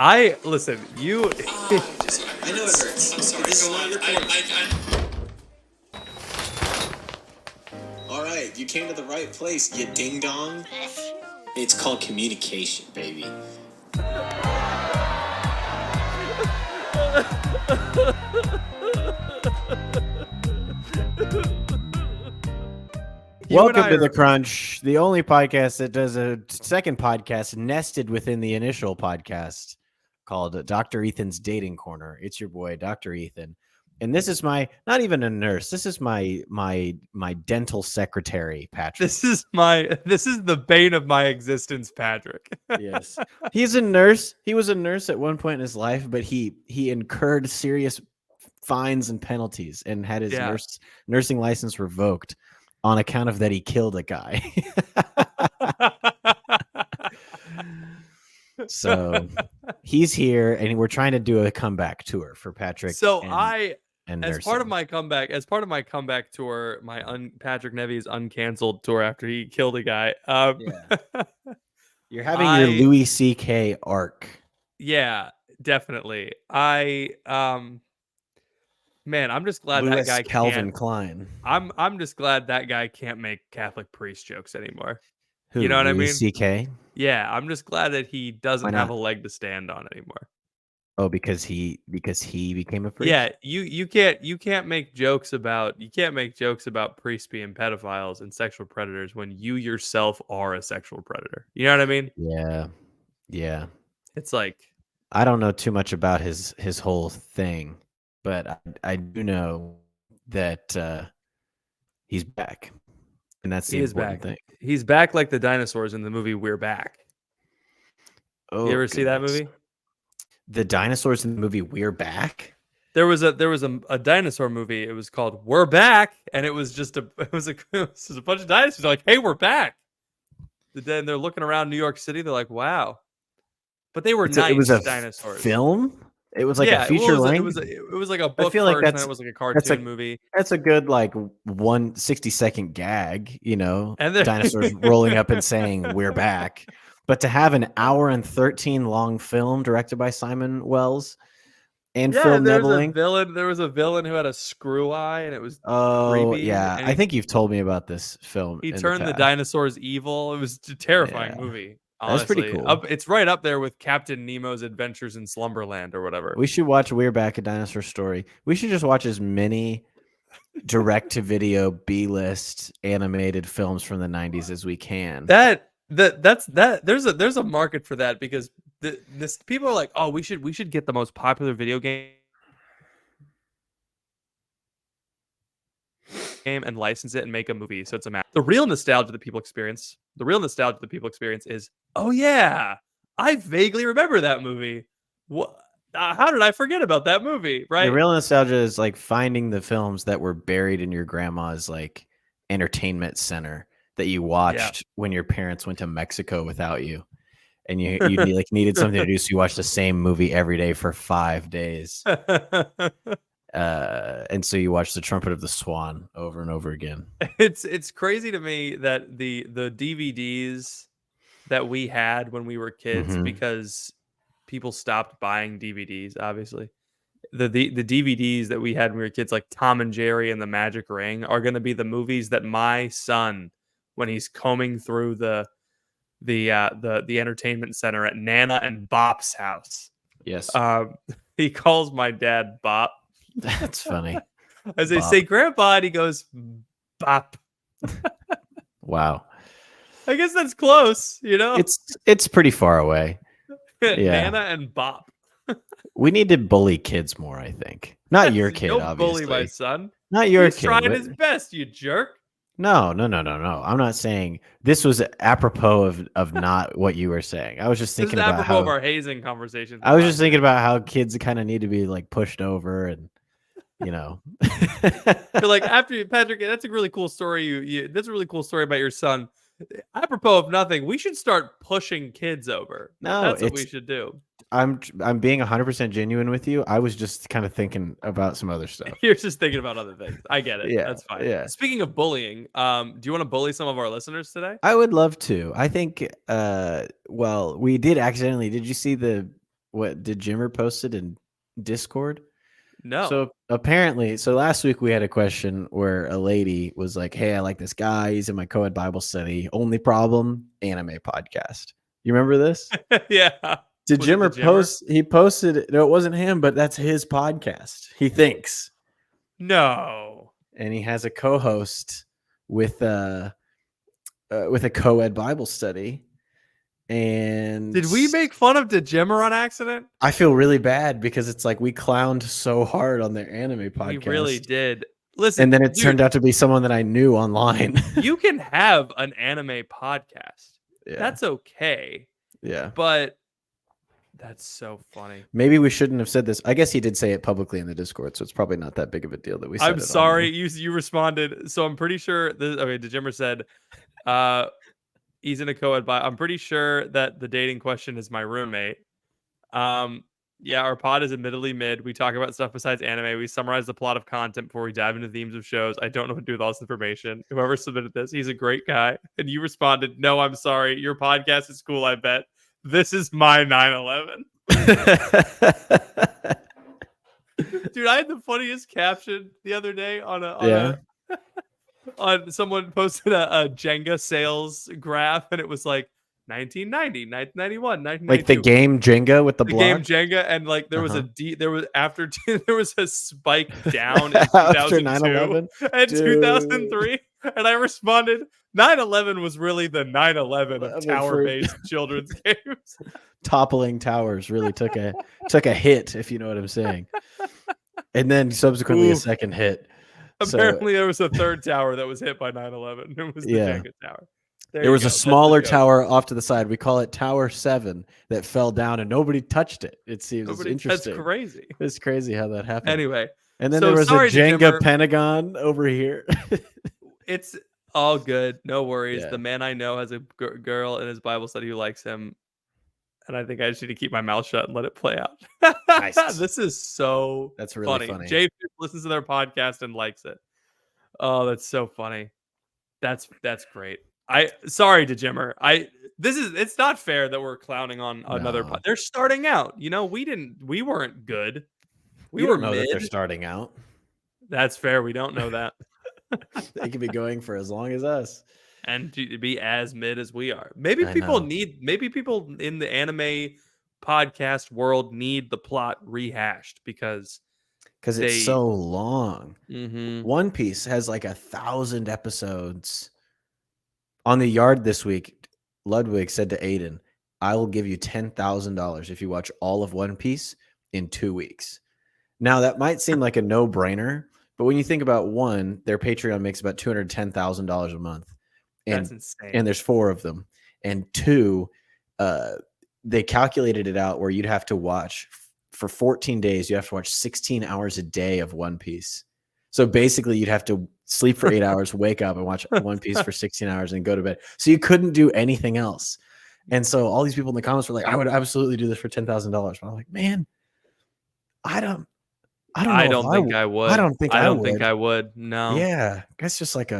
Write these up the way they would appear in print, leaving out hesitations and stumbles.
Listen, you. I know it hurts. I'm sorry. This is not your fault. All right, you came to the right place, you ding dong. It's called communication, baby. Welcome to The Crunch, the only podcast that does a second podcast nested within the initial podcast called Dr. Ethan's Dating Corner. It's your boy, Dr. Ethan. And this is my, not even a nurse, this is my dental secretary, Patrick. This is the bane of my existence, Patrick. Yes. He's a nurse. He was a nurse at one point in his life, but he incurred serious fines and penalties and had his nursing license revoked on account of that he killed a guy. So he's here and we're trying to do a comeback tour for Patrick. So and as part of my comeback tour, Patrick Nevy's uncanceled tour after he killed a guy. You're having your Louis C.K. arc. Yeah, definitely. Man, I'm just glad Louis that guy Calvin Klein. I'm just glad that guy can't make Catholic priest jokes anymore. Who, you know what I mean? C.K.? Yeah, I'm just glad that he doesn't have a leg to stand on anymore. Oh, because he became a priest? Yeah, you can't make jokes about priests being pedophiles and sexual predators when you yourself are a sexual predator. You know what I mean? Yeah. It's like, I don't know too much about his whole thing, but I do know that he's back, and that's the important thing. He's back like the dinosaurs in the movie We're Back. Oh, you ever see that movie? The dinosaurs in the movie We're Back? There was a dinosaur movie. It was called We're Back, and it was just a bunch of dinosaurs. They're like, hey, we're back. Then they're looking around New York City. They're like, wow. But they were nice it was a dinosaurs. Film? It was like a feature length? It was like a book feel first, like and then it was like a cartoon movie. That's a good, like, 160-second gag, you know, and dinosaurs rolling up and saying, we're back. But to have an hour and 13 long film directed by Simon Wells and Phil Nebling. There was a villain who had a screw eye, and it was creepy. Yeah. I think you've told me about this film. He turned the dinosaurs evil. It was a terrifying movie. Honestly. That's pretty cool. It's right up there with Captain Nemo's Adventures in Slumberland or whatever. We should watch We're Back, A Dinosaur Story. We should just watch as many direct-to-video B-list animated films from the 90s as we can. There's a market for that, because people are like, oh, we should get the most popular video game and license it and make a movie, so it's a match. The real nostalgia that people experience is, oh yeah, I vaguely remember that movie. What? How did I forget about that movie? Right. The real nostalgia is like finding the films that were buried in your grandma's like entertainment center that you watched when your parents went to Mexico without you, and you like needed something to do, so you watched the same movie every day for 5 days. And so you watch The Trumpet of the Swan over and over again. It's crazy to me that the DVDs that we had when we were kids, because people stopped buying DVDs, obviously. The DVDs that we had when we were kids, like Tom and Jerry and the Magic Ring, are going to be the movies that my son, when he's combing through the entertainment center at Nana and Bop's house. Yes. He calls my dad Bop. That's funny. As they say, Grandpa, and he goes, Bop. Wow. I guess that's close, you know? It's pretty far away. Nana and Bop. We need to bully kids more, I think. Not your kid, Don't obviously. bully my son. Not your He's kid. trying his best, you jerk. No. I'm not saying this was apropos of not what you were saying. I was just thinking about apropos of our hazing conversations. I was just thinking about how kids kind of need to be like pushed over, and you know. You're like, after Patrick, that's a really cool story. That's a really cool story about your son. Apropos of nothing, we should start pushing kids over. No, that's what we should do. I'm being 100% genuine with you. I was just kind of thinking about some other stuff. You're just thinking about other things. I get it. Yeah, that's fine. Yeah. Speaking of bullying, do you want to bully some of our listeners today? I would love to. I think, well, we did accidentally. Did you see what did Jimmer posted in Discord? No. So apparently, last week we had a question where a lady was like, "Hey, I like this guy. He's in my co-ed Bible study. Only problem, anime podcast." You remember this? Yeah. Did Was it the Jimmer post? He posted. No, it wasn't him, but that's his podcast. He thinks, No. and he has a co-host with a co-ed Bible study. And did we make fun of Dejimmer on accident? I feel really bad because it's like we clowned so hard on their anime podcast. We really did. Listen, and then it turned out to be someone that I knew online. You can have an anime podcast. Yeah. That's okay. Yeah. But that's so funny. Maybe we shouldn't have said this. I guess he did say it publicly in the Discord, so it's probably not that big of a deal that we said I'm sorry. You responded. So I'm pretty sure Dejimmer said he's in a co-ed bio. I'm pretty sure that the dating question is my roommate. Yeah, our pod is admittedly mid. We talk about stuff besides anime. We summarize the plot of content before we dive into themes of shows. I don't know what to do with all this information. Whoever submitted this, he's a great guy. And you responded, "No, I'm sorry. Your podcast is cool, I bet. This is my 9/11." Dude, I had the funniest caption the other day on someone posted a Jenga sales graph, and it was like 1990, 1991, 1992. Like the game Jenga with the block? Game Jenga, and like there was there was a spike down in 2002 and 2003, and I responded, 9/11 was really the 9/11 of tower-based children's games. Toppling towers really took a hit, if you know what I'm saying. And then subsequently a second hit. Apparently, there was a third tower that was hit by 9/11. It was the Jenga tower. There was a smaller tower off to the side. We call it Tower 7 that fell down and nobody touched it. It seems interesting. That's crazy. It's crazy how that happened. Anyway. And then there was a Jenga Pentagon over here. It's all good. No worries. Yeah. The man I know has a girl in his Bible study who likes him. And I think I just need to keep my mouth shut and let it play out. Nice. This is that's really funny. Jay listens to their podcast and likes it. Oh, that's so funny. That's great. Sorry to Jimmer. It's not fair that we're clowning on another pod. They're starting out. You know, we weren't good. We don't know mid. that they're starting out. That's fair. We don't know that. They could be going for as long as us. And to be as mid as we are. Maybe people in the anime podcast world need the plot rehashed because it's so long. Mm-hmm. One Piece has like 1,000 episodes. On the yard this week, Ludwig said to Aiden, "I will give you $10,000 if you watch all of One Piece in 2 weeks." Now that might seem like a no-brainer, but when you think about one, their Patreon makes about $210,000 a month. That's insane. And there's 4 of them. And 2, they calculated it out where you'd have to watch for 14 days. You have to watch 16 hours a day of One Piece. So basically, you'd have to sleep for 8 hours, wake up, and watch One Piece for 16 hours, and go to bed. So you couldn't do anything else. And so all these people in the comments were like, "I would absolutely do this for $10,000." I'm like, man, I don't think I would. I don't think I would. No. Yeah, that's just like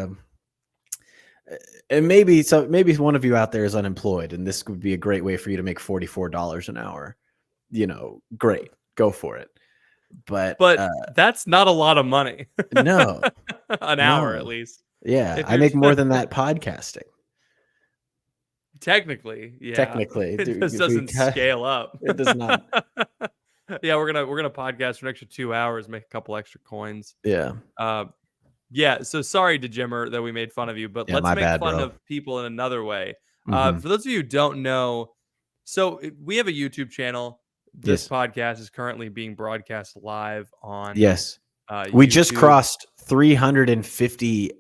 and maybe one of you out there is unemployed, and this would be a great way for you to make $44 an hour. You know, great, go for it. But that's not a lot of money. No, an hour at least. Yeah, I make more than that podcasting. Technically, it just doesn't scale up. It does not. Yeah, we're gonna podcast for an extra 2 hours, make a couple extra coins. Yeah. Yeah. So sorry to Jimmer that we made fun of you, but let's make fun of people in another way. For those of you who don't know, so we have a YouTube channel. This podcast is currently being broadcast live on. Yes. We just crossed 350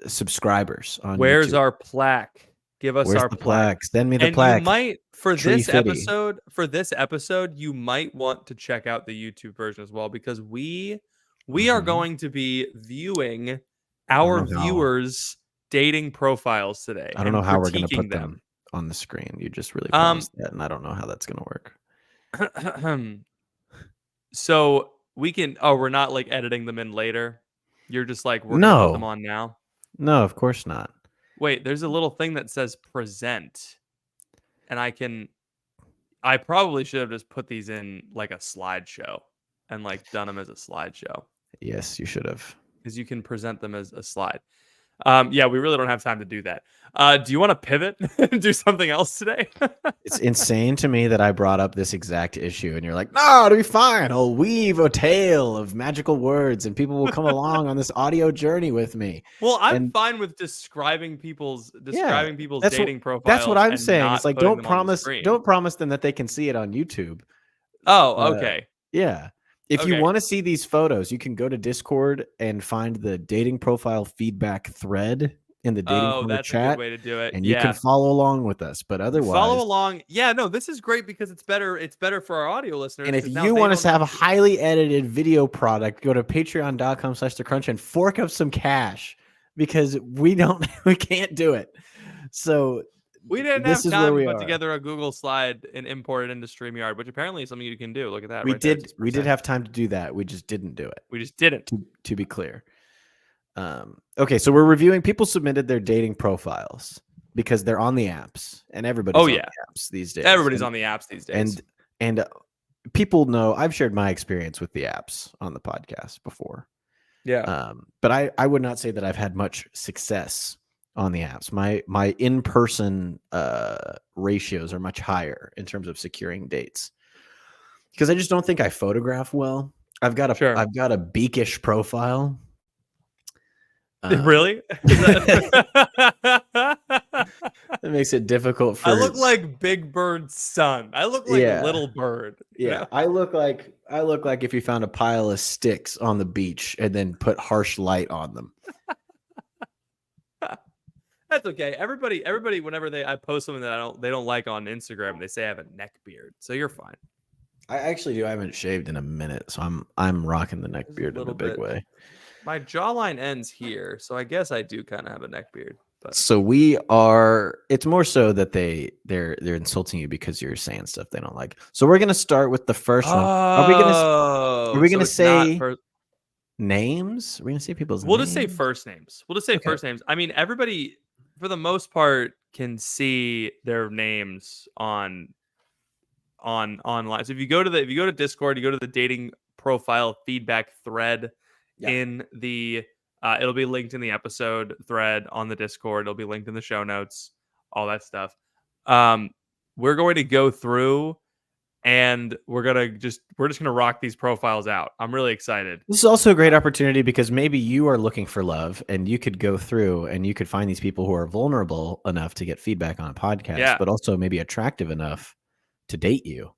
subscribers on Where's YouTube. Our plaque? Give us our plaque. Send me the plaque. You might for this episode, you might want to check out the YouTube version as well, because we are going to be viewing our viewers' dating profiles today. I don't know how we're going to put them on the screen. You just really promised that, and I don't know how that's going to work. So we can. Oh, we're not like editing them in later. You're just like we're gonna put them on now. No, of course not. Wait, there's a little thing that says present, and I can. I probably should have just put these in like a slideshow and like done them as a slideshow. Yes, you should have. Because you can present them as a slide. Yeah, we really don't have time to do that. Do you want to pivot and do something else today? It's insane to me that I brought up this exact issue, and you're like, "No, it'll be fine. I'll weave a tale of magical words, and people will come along on this audio journey with me." Well, I'm fine with describing people's dating profiles. That's what I'm saying. It's like don't promise them that they can see it on YouTube. Oh, okay. Yeah. If you want to see these photos, you can go to Discord and find the dating profile feedback thread in the dating corner chat. A good way to do it. And you can follow along with us. But otherwise, follow along. Yeah, no, this is great because it's better. It's better for our audio listeners. And if you want us to have a highly edited video product, go to patreon.com/thecrunch and fork up some cash because we can't do it. So we didn't have time to put together a Google slide and import it into StreamYard, which apparently is something you can do. Look at that. We did have time to do that. We just didn't do it. We just didn't. To be clear. Okay, so we're reviewing. People submitted their dating profiles because they're on the apps, and everybody's on the apps these days. Everybody's on the apps these days. And people know I've shared my experience with the apps on the podcast before. Yeah. But I would not say that I've had much success on the apps. My in-person ratios are much higher in terms of securing dates because I just don't think I photograph well. I've got a beakish profile. Really? That makes it difficult for. I look like Big Bird's son. I look like Little Bird. Yeah, I look like if you found a pile of sticks on the beach and then put harsh light on them. That's okay. Everybody, whenever I post something that they don't like on Instagram, they say I have a neck beard. So you're fine. I actually do. I haven't shaved in a minute, so I'm rocking the neck beard in a big way. My jawline ends here, so I guess I do kind of have a neck beard. But so it's more so that they're insulting you because you're saying stuff they don't like. So we're gonna start with the first one. Are we gonna say names? Are we gonna say people's names? We'll just say first names. First names. I mean, everybody for the most part can see their names online. So if you go to Discord, you go to the dating profile feedback thread. In the it'll be linked in the episode thread on the Discord. It'll be linked in the show notes, all that stuff. We're going to go through and we're just gonna rock these profiles out. I'm really excited. This is also a great opportunity because maybe you are looking for love and you could go through and you could find these people who are vulnerable enough to get feedback on a podcast, but also maybe attractive enough to date you.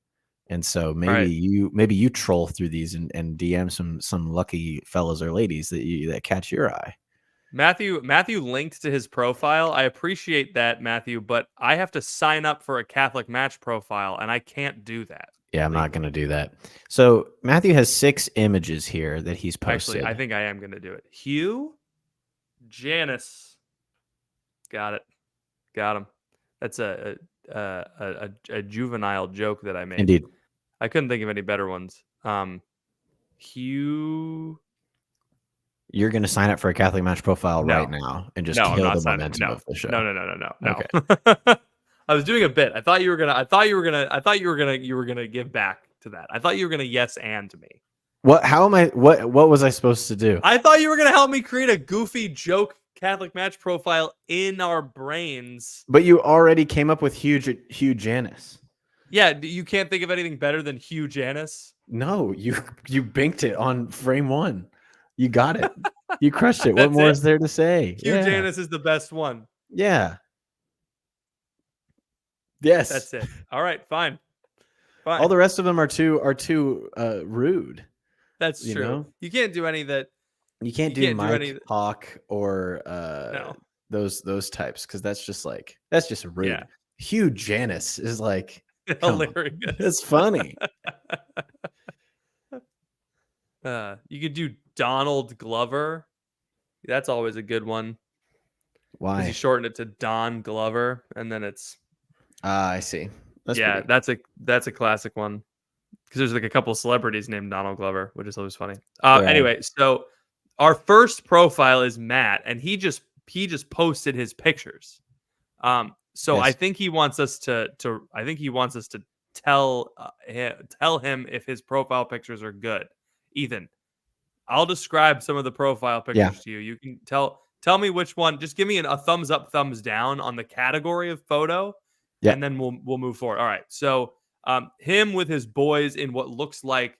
And so maybe you troll through these and DM some lucky fellas or ladies that catch your eye. Matthew linked to his profile. I appreciate that, Matthew, but I have to sign up for a Catholic Match profile, and I can't do that. Yeah, I'm not going to do that. So Matthew has 6 images here that he's posted. Actually, I think I am going to do it. Hugh Janice. Got him. That's a juvenile joke that I made. Indeed. I couldn't think of any better ones. Hugh. You're going to sign up for a Catholic Match profile right now and just kill the momentum of the show. No. Okay. I was doing a bit. I thought you were gonna give back to that. I thought you were gonna yes and me. What was I supposed to do? I thought you were gonna help me create a goofy joke Catholic Match profile in our brains. But you already came up with Hugh Janice. Yeah, you can't think of anything better than Hugh Janice? No, you binked it on frame 1. You got it. You crushed it. What more is there to say? Hugh Janice is the best one. Yeah. Yes. That's it. All right, fine. All the rest of them are too rude. That's true. Know? You can't do any that. You can't do Mike, Hawk, or those types because that's just rude. Yeah. Hugh Janice is like hilarious. It's funny. You could do Donald Glover. That's always a good one. Why? You shorten it to Don Glover, and then it's. I see. That's a classic one because there's like a couple celebrities named Donald Glover, which is always funny. Anyway, so our first profile is Matt, and he just posted his pictures. So yes. I think he wants us to tell him if his profile pictures are good. Ethan, I'll describe some of the profile pictures to you. You can tell me which one. Just give me a thumbs up, thumbs down on the category of photo, and then we'll move forward. All right. So him with his boys in what looks like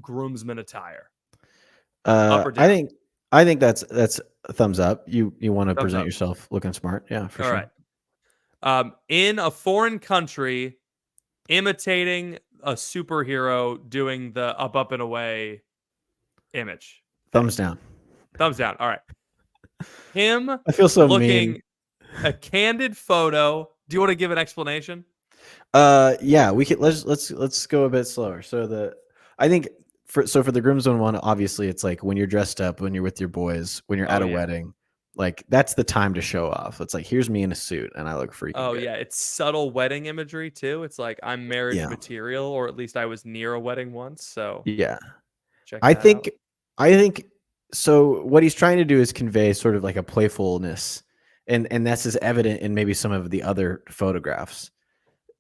groomsman attire. Up or down? I think that's a thumbs up. You want to present up. yourself looking smart. Yeah, for sure. All right. In a foreign country, imitating a superhero doing the up and away image. Thumbs down. Thumbs down. All right. Him I feel so looking mean. A candid photo. Do you want to give an explanation? Yeah, we could let's go a bit slower. So I think for the groomsman one, obviously it's like when you're dressed up, when you're with your boys, when you're at a wedding, like that's the time to show off. It's like, here's me in a suit and I look freaking good. Yeah, it's subtle wedding imagery too. It's like I'm marriage material, or at least I was near a wedding once. So yeah, check I that think out. I think so. What he's trying to do is convey sort of like a playfulness, and that's as evident in maybe some of the other photographs.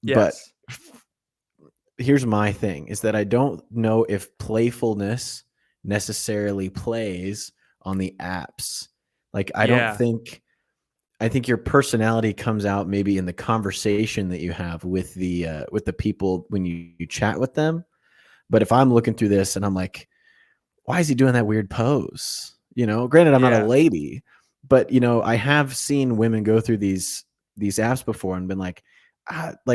Yes. But here's my thing is that I don't know if playfulness necessarily plays on the apps. Like, I don't think, I think your personality comes out maybe in the conversation that you have with the people when you chat with them. But if I'm looking through this and I'm like, why is he doing that weird pose? You know, granted, I'm not a lady, but you know, I have seen women go through these apps before and been like,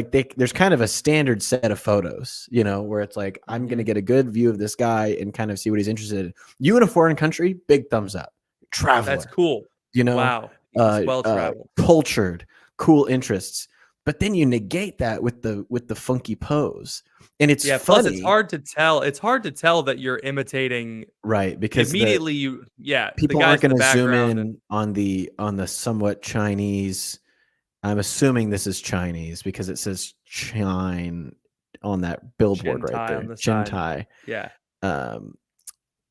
there's kind of a standard set of photos, you know, where it's like, I'm going to get a good view of this guy and kind of see what he's interested in. You in a foreign country, big thumbs up. Traveler. That's cool. You know, wow. Well traveled. Cultured, cool interests. But then you negate that with the funky pose. And it's funny. Plus it's hard to tell. It's hard to tell that you're imitating. Right. Because immediately people aren't going to zoom in on the somewhat Chinese. I'm assuming this is Chinese because it says Chine on that billboard right there. Chintai. Yeah.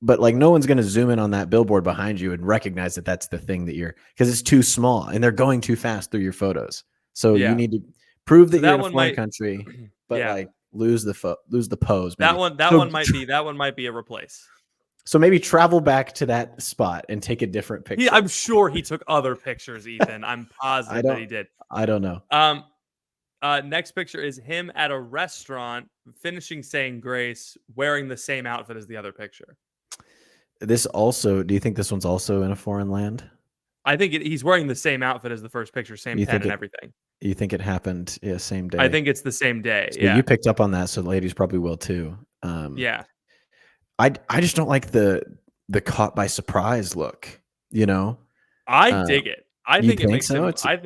But like no one's going to zoom in on that billboard behind you and recognize that that's the thing that you're, because it's too small and they're going too fast through your photos. So you need to prove that you're in a foreign country, but like lose the pose. Maybe. That one might be a replace. So maybe travel back to that spot and take a different picture. I'm sure he took other pictures, Ethan. I'm positive that he did. I don't know. Next picture is him at a restaurant finishing saying grace, wearing the same outfit as the other picture. This also, do you think this one's also in a foreign land? I think he's wearing the same outfit as the first picture, same pen and everything. You think it happened same day? I think it's the same day. So you picked up on that, so ladies probably will too. Yeah. I just don't like the caught by surprise look, you know? I dig it. I think it makes so? him I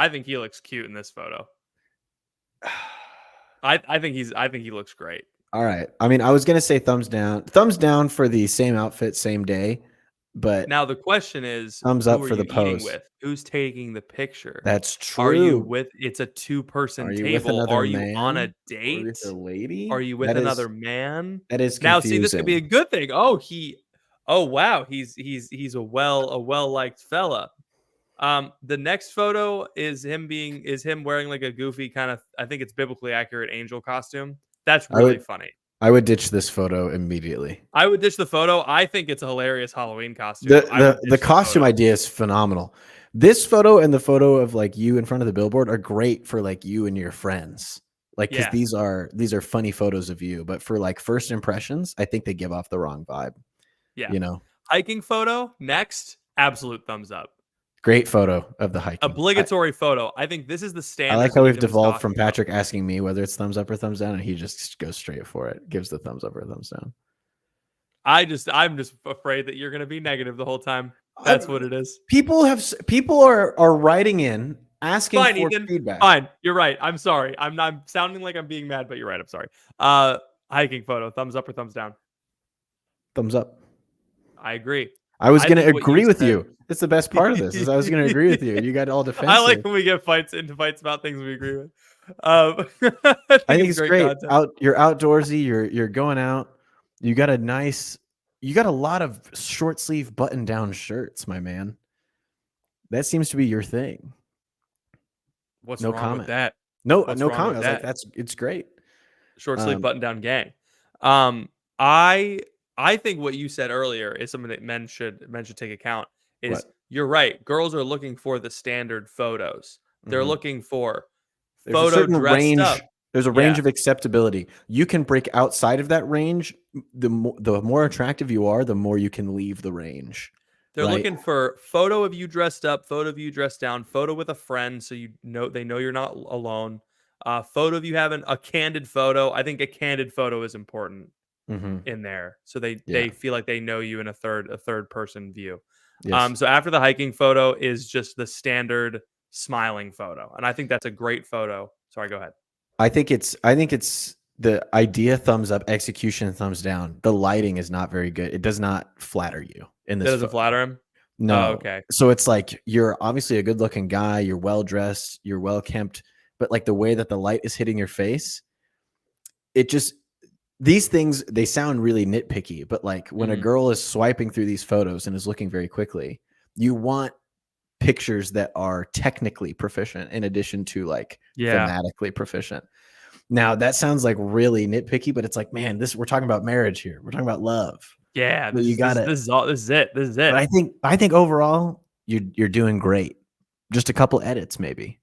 think he looks cute in this photo. I think he looks great. All right. I mean, I was going to say thumbs down for the same outfit, same day. But now the question is, thumbs up for the pose. Who's taking the picture? That's true. Are you with? It's a 2-person table. Are you on a date? With a lady? Are you with another man? That is confusing. Now, see, this could be a good thing. Oh wow, he's a well liked fella. The next photo is him wearing like a goofy kind of, I think it's biblically accurate angel costume. That's really funny. I would ditch this photo immediately. I would ditch the photo. I think it's a hilarious Halloween costume. The costume idea is phenomenal. This photo and the photo of like you in front of the billboard are great for like you and your friends. Like, because these are funny photos of you. But for like first impressions, I think they give off the wrong vibe. Yeah. You know, hiking photo next, absolute thumbs up. Great photo of the hiking. Obligatory photo. I think this is the standard. I like how we've devolved from Patrick asking me whether it's thumbs up or thumbs down, and he just goes straight for it. Gives the thumbs up or thumbs down. I'm just afraid that you're going to be negative the whole time. That's what it is. People are writing in asking for Ethan. feedback. Fine, you're right. I'm sorry. I'm sounding like I'm being mad, but you're right. I'm sorry. Hiking photo. Thumbs up or thumbs down? Thumbs up. I agree. I was going to agree with you. That's the best part of this. Is I was going to agree with you. You got all defensive. I like when we get into fights about things we agree with. I think it's great. You're outdoorsy. You're going out. You got a lot of short sleeve button down shirts, my man. That seems to be your thing. What's wrong with that? No comment. I was like, it's great. Short sleeve button down gang. I think what you said earlier is something that men should take account. Is What? You're right. Girls are looking for the standard photos. They're looking for There's a photo certain dressed range. up. There's a Yeah. range of acceptability. You can break outside of that range. The more attractive you are, the more you can leave the range. They're right? looking for photo of you dressed up, photo of you dressed down, photo with a friend so they know you're not alone. Photo of you having a candid photo. I think a candid photo is important in there, so they feel like they know you in a third person view. Yes. So after the hiking photo is just the standard smiling photo, and I think that's a great photo. Sorry, go ahead. I think it's the idea thumbs up, execution thumbs down. The lighting is not very good. It does not flatter you in this. That doesn't flatter him? No. Oh, okay. So it's like you're obviously a good looking guy, you're well dressed, you're well kempt, but like the way that the light is hitting your face, it just, these things, they sound really nitpicky, but like when a girl is swiping through these photos and is looking very quickly, you want pictures that are technically proficient in addition to like thematically proficient. Now that sounds like really nitpicky, but it's like, man, we're talking about marriage here. We're talking about love. Yeah, this is it. But I think overall you're doing great. Just a couple edits maybe,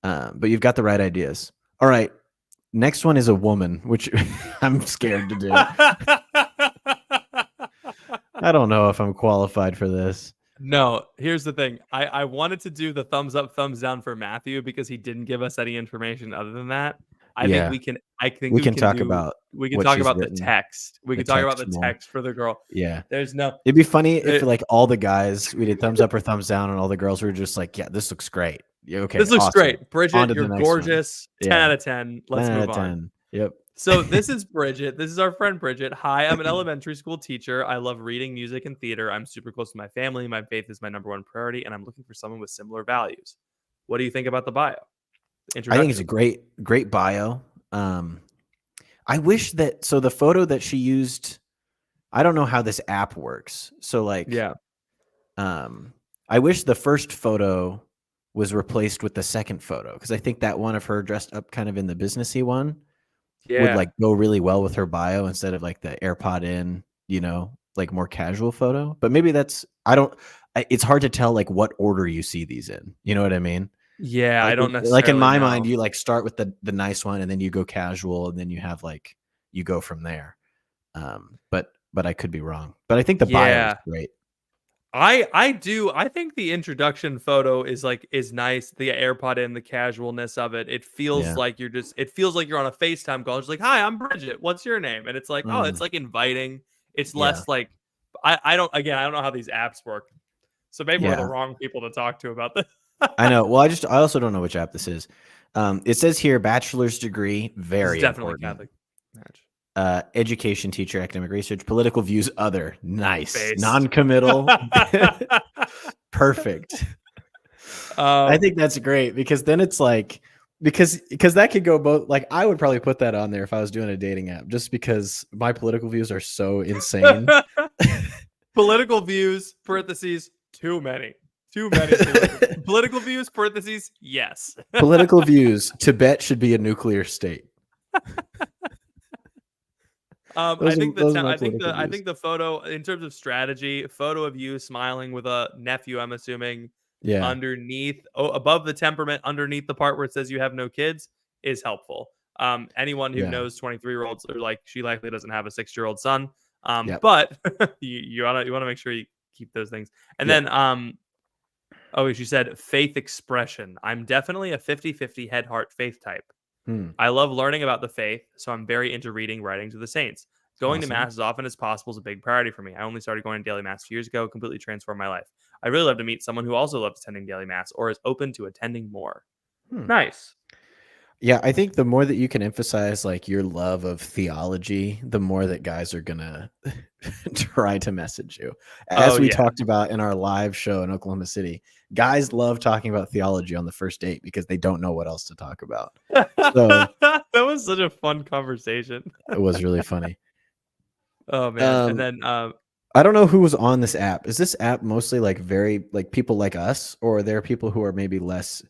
but you've got the right ideas. All right, next one is a woman, which I'm scared to do. I don't know if I'm qualified for this. No, here's the thing. I wanted to do the thumbs up, thumbs down for Matthew because he didn't give us any information other than that. I think we can talk about the text. We can talk about the text for the girl. Yeah. It'd be funny if like all the guys, we did thumbs up or thumbs down and all the girls were just like, yeah, this looks great. Yeah, okay. This looks great. Bridget, you're gorgeous. 10 out of 10. Let's move on. Yep. So this is Bridget. This is our friend Bridget. Hi, I'm an elementary school teacher. I love reading, music, and theater. I'm super close to my family. My faith is my number one priority, and I'm looking for someone with similar values. What do you think about the bio? I think it's a great bio. I wish that, so the photo that she used, I don't know how this app works. So like, I wish the first photo was replaced with the second photo, because I think that one of her dressed up kind of in the businessy one would like go really well with her bio instead of like the AirPod in, like more casual photo. But maybe it's hard to tell like what order you see these in. You know what I mean? Yeah, like, I don't necessarily like in my know. mind, you like start with the nice one and then you go casual and then you have like, you go from there. But I could be wrong, but I think the bio is great. I think the introduction photo is nice. The AirPod in, the casualness of it. It feels like you're on a FaceTime call. It's like, hi, I'm Bridget. What's your name? And it's like, oh, it's like inviting. It's less like, I don't know how these apps work. So maybe we're the wrong people to talk to about this. I know. Well, I also don't know which app this is. It says here, bachelor's degree, very definitely important. Catholic match. Education, teacher, academic research, political views, other. Nice. Non-committal. Perfect. I think that's great, because then it's like, because that could go both. Like, I would probably put that on there if I was doing a dating app, just because my political views are so insane. Political views, parentheses, too many. Political views, parentheses, yes. Political views, Tibet should be a nuclear state. I think the photo, in terms of strategy, photo of you smiling with a nephew, I'm assuming, underneath, above the temperament, underneath the part where it says you have no kids, is helpful. Anyone who knows 23-year-olds are like, she likely doesn't have a 6-year-old son. But you want to make sure you keep those things. And then she said faith expression. I'm definitely a 50-50 head heart faith type. I love learning about the faith, so I'm very into reading, writing to the saints. Going to mass as often as possible is a big priority for me. I only started going to daily mass 2 years ago, completely transformed my life. I really love to meet someone who also loves attending daily mass or is open to attending more. Nice. Yeah, I think the more that you can emphasize like your love of theology, the more that guys are gonna try to message you. As we talked about in our live show in Oklahoma City, guys love talking about theology on the first date because they don't know what else to talk about. So that was such a fun conversation. It was really funny. Oh man. And then I don't know who was on this app. Is this app mostly like very like people like us, or are there people who are maybe less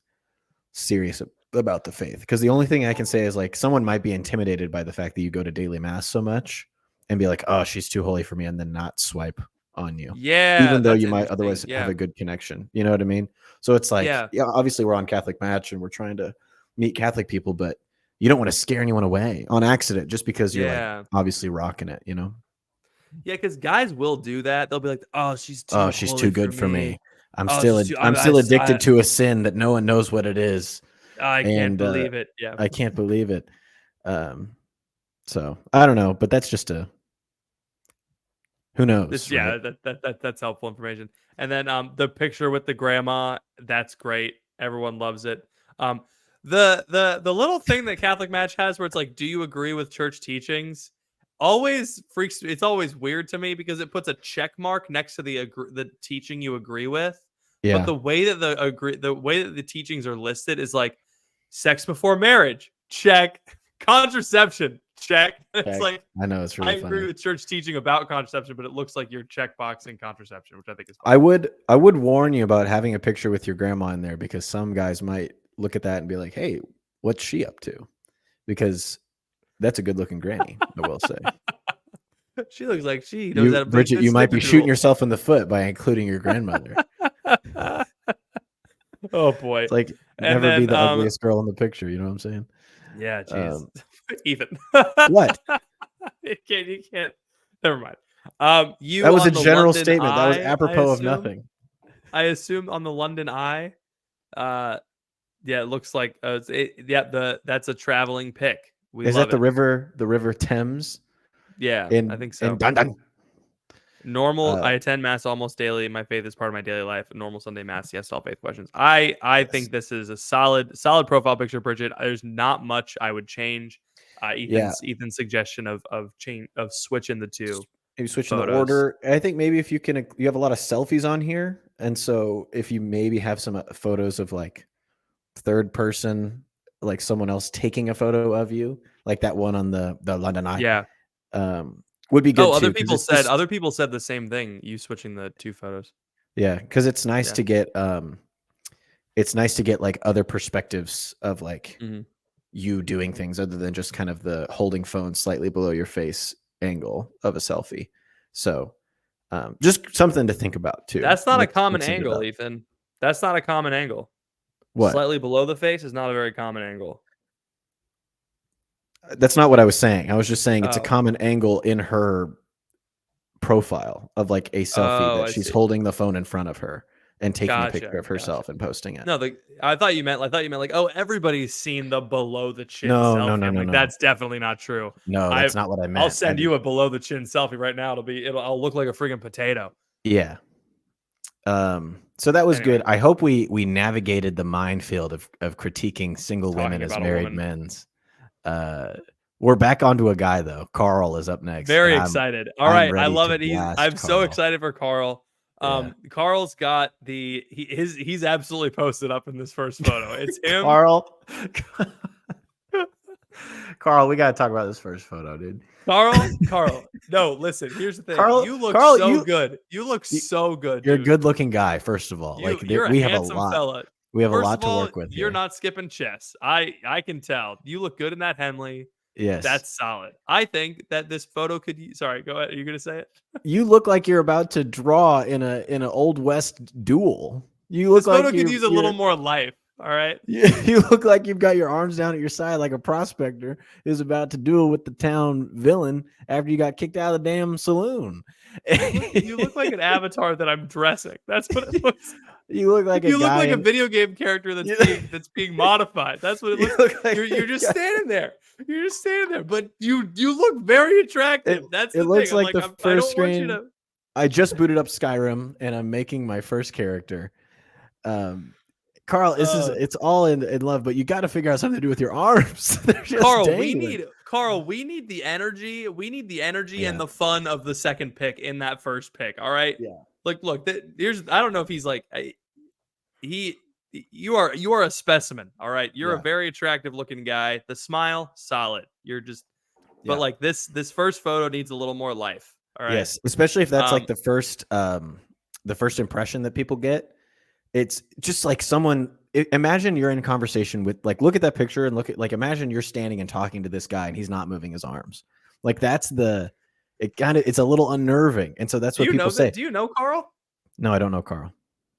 serious about the faith, because the only thing I can say is like someone might be intimidated by the fact that you go to daily mass so much and be like, oh, she's too holy for me, and then not swipe on you, Yeah, even though that's you might interesting. otherwise have Yeah. a good connection. You know what I mean? So it's like, Yeah. yeah, obviously we're on Catholic Match and we're trying to meet Catholic people, but you don't want to scare anyone away on accident just because you're like obviously rocking it, you know? Yeah, because guys will do that. They'll be like, "Oh, she's too Oh, she's holy too good for me. I'm Oh, still she's too, I'm still addicted to a sin that no one knows what it is, I can't and believe it." Yeah. I can't believe it. So I don't know, but that's just who knows, right? That's helpful information. And then the picture with the grandma, that's great. Everyone loves it. The little thing that Catholic Match has where it's like, do you agree with church teachings? It's always weird to me because it puts a check mark next to the teaching you agree with. Yeah. But the way that the teachings are listed is like sex before marriage, check. Contraception, check. It's like, I know, it's really I funny. agree with church teaching about contraception, but it looks like you're checkboxing contraception, which I think is I fine. would warn you about having a picture with your grandma in there, because some guys might look at that and be like, hey, what's she up to? Because that's a good looking granny, I will say. She looks like she knows how to play Bridget, you might be shooting yourself in the foot by including your grandmother. Oh boy. It's like, never be the ugliest girl in the picture, you know what I'm saying? Yeah, jeez. Ethan. What? You can't. Never mind. That was a general London statement. That was Eye, apropos of nothing. I assume on the London Eye, yeah, it looks like that's a traveling pic. Is that the river Thames? Yeah, I think so. In London. Normal. I attend mass almost daily. My faith is part of my daily life. Normal Sunday mass. Yes, to all faith questions. I think this is a solid profile picture, Bridget. There's not much I would change. Ethan's suggestion of switching the two. Maybe switching the order. I think maybe if you have a lot of selfies on here, and so if you maybe have some photos of like third person, like someone else taking a photo of you, like that one on the London Eye. Yeah. Would be good. Other people said the same thing. You switching the two photos. Yeah, because it's nice to get like other perspectives of like you doing things other than just kind of the holding phone slightly below your face angle of a selfie. So just something to think about too. That's not a common angle, Ethan. That's not a common angle. What? Slightly below the face is not a very common angle. That's not what I was saying. I was just saying it's a common angle in her profile of like a selfie that she's holding the phone in front of her and taking a picture of herself and posting it. No, I thought you meant like, oh, everybody's seen the below the chin selfie. No. That's definitely not true. No, that's not what I meant. I'll send you a below the chin selfie right now. I'll look like a freaking potato. Yeah. So that was good. I hope we navigated the minefield of critiquing single women as married men's. We're back onto a guy though. Carl is up next. Very excited. All right, I love it. I'm so excited for Carl. Carl's got he's absolutely posted up in this first photo. It's him. Carl, we gotta talk about this first photo, dude. Carl. No, listen. Here's the thing. You look good. You look so good. You're a good-looking guy. First of all, we have a lot. Fella. We have a lot to work with. You're not skipping chess. I can tell. You look good in that Henley. Yes, that's solid. I think that this photo could. Sorry, go ahead. Are you gonna say it? You look like you're about to draw in an Old West duel. You look like this photo could use a little more life. All right. You look like you've got your arms down at your side like a prospector is about to duel with the town villain after you got kicked out of the damn saloon. You look like an avatar that I'm dressing. That's what it looks. You look like a video game character that's being modified. That's what it looks like. You're just standing there. You're just standing there, but you look very attractive. That's the thing. Looks like the first screen. I just booted up Skyrim and I'm making my first character. Carl, it's all in love, but you got to figure out something to do with your arms. Carl, we need the energy. We need the energy and the fun of the second pick in that first pick. All right. Yeah. Like, look, I don't know if he's like, you are a specimen. All right. You're a very attractive looking guy. The smile, solid. You're just, but like this first photo needs a little more life. All right. Yes. Especially if that's like the first impression that people get. It's just like someone imagine you're in conversation with like, look at that picture and look at like, imagine you're standing and talking to this guy and he's not moving his arms. Like it's a little unnerving. And so that's what people say. Do you know Carl? No, I don't know Carl.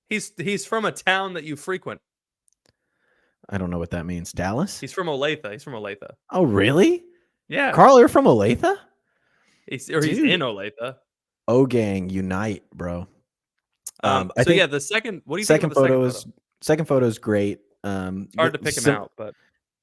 He's from a town that you frequent. I don't know what that means. Dallas? He's from Olathe. Oh, really? Yeah. Carl, you're from Olathe? He's in Olathe. O gang, unite, bro. I think the second. What do you think of the second photo is great. It's hard to pick him out, but